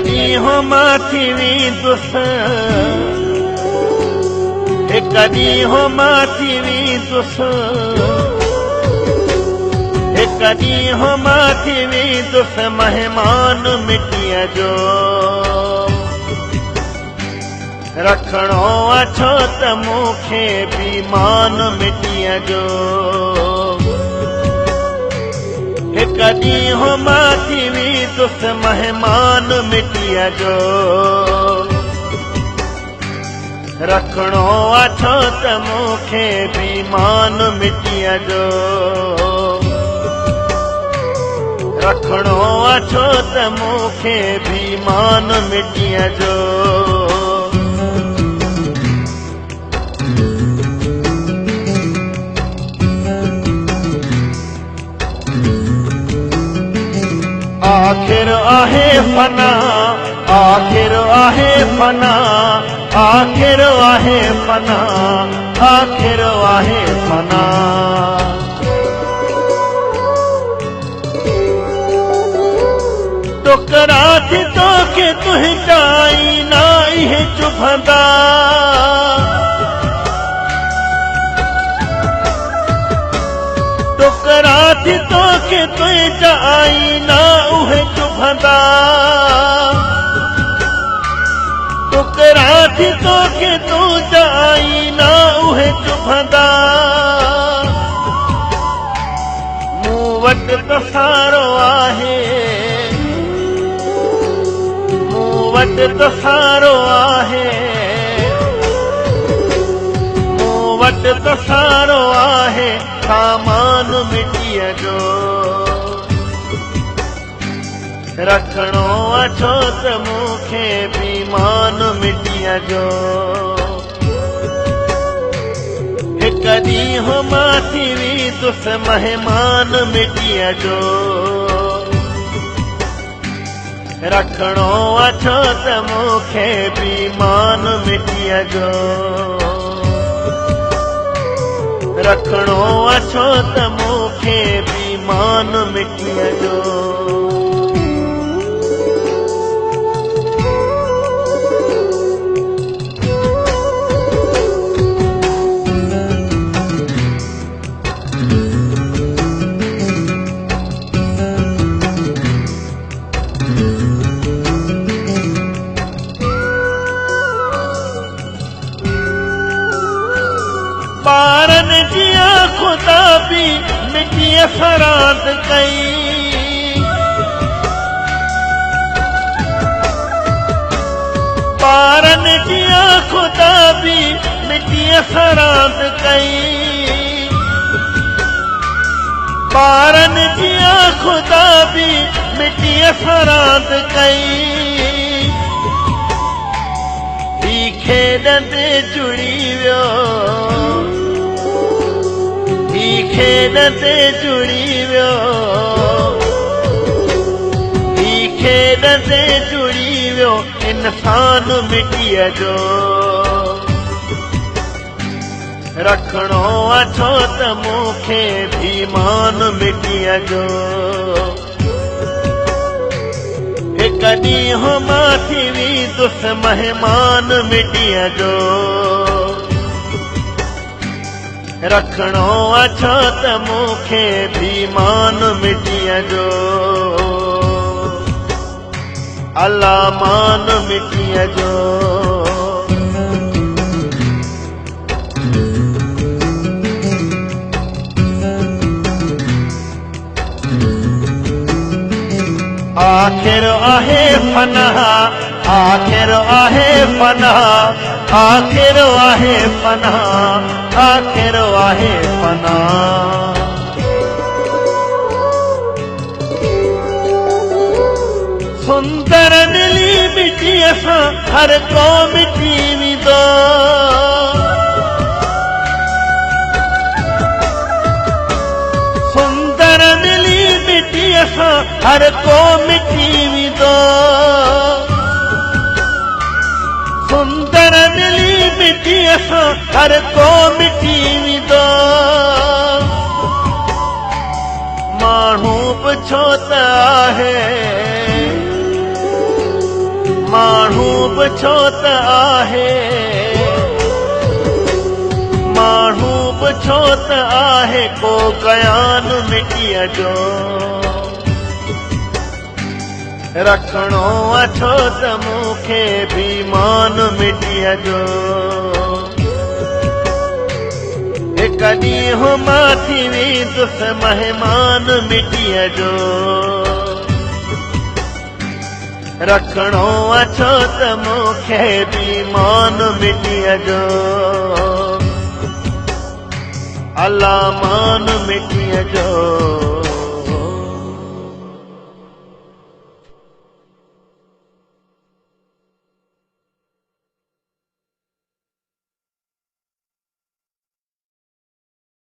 ॾींहुं हो मां थी वेंदुसि हिकु ॾींहुं हो मां थी वेंदुसि हिकु ॾींहुं हो मां थी वेंदुसि महिमान मिटीअ जो रखणो आहे छो त मूंखे बीमान मिटीअ जो हिकु ॾींहुं हो मां थी वेंदुसि महिमान मिटीअ जो रखणो आहे छो त मूंखे बीमान मिटीअ जो रखणो आहे छो त मूंखे बीमान मिटीअ जो आखिर आहे फना आखिर आहे फना आखिर आहे फना आखिर आहे फना टुकड़ा थी तोखे तुंहिंजा आईना इहे चुभंदा टुकड़ा थी तोखे तुंहिंजा आईना उहे चुभंदा टुकड़ा थी तोखे तुंहिंजा आईना उहे चुभंदा मूं वटि त सारो आहे मूं वटि त सारो आहे मूं वटि त सारो आहे सामान मिटीअ जो रखणो आहे छो त मूंखे बीमान मिटीअ जो हिकु ॾींहुं हो मां थी वेंदुसि महिमान मिटीअ जो रखणो आहे छो त मूंखे बीमान मिटीअ जो रखणो आहे छो त मूंखे बीमान मिटीअ जो ॿारनि जी ख़ुदा बि मिटीअ सां रांदि कई ॿारनि जी ख़ुदा बि मिटीअ सां रांदि कई ॿारनि जी ख़ुदा बि मिटीअ सां रांदि कई ही खेॾंदे जुड़ी वियो खेॾंदे जुड़ी वियो ही खेॾंदे जुड़ी वियो इंसान मिटीअ जो रखणो आहे छो त मूंखे बीमान मिटीअ जो हिकु ॾींहुं हो मां थी वेंदुसि महिमान मिटीअ जो रखणो आहे छो त मूंखे बीमान मिटीअ जो अलामान मिटीअ जो आखिर आहे फना आखिर आहे फना आखिर आहे फना आखिर आहे फना सुंदर दिली मिटीअ सां हर को मिटी वेंदो सुंदर दिली मिटीअ सां हर को मिटी वेंदो सुंदर दिली मिटीअ सां हर को मिटी वेंदो माण्हू बि छो त आहे माण्हू बि छो त आहे माण्हू बि छो त आहे को कयान मिटीअ जो रखिणो आहे छो त मूंखे बि मान मिटीअ जो हिकु ॾींहुं मां थी वेंदुसि महिमान मिटीअ जो रखिणो आहे छो त मूंखे बि मान मिटीअ जो अला मान मिटीअ जो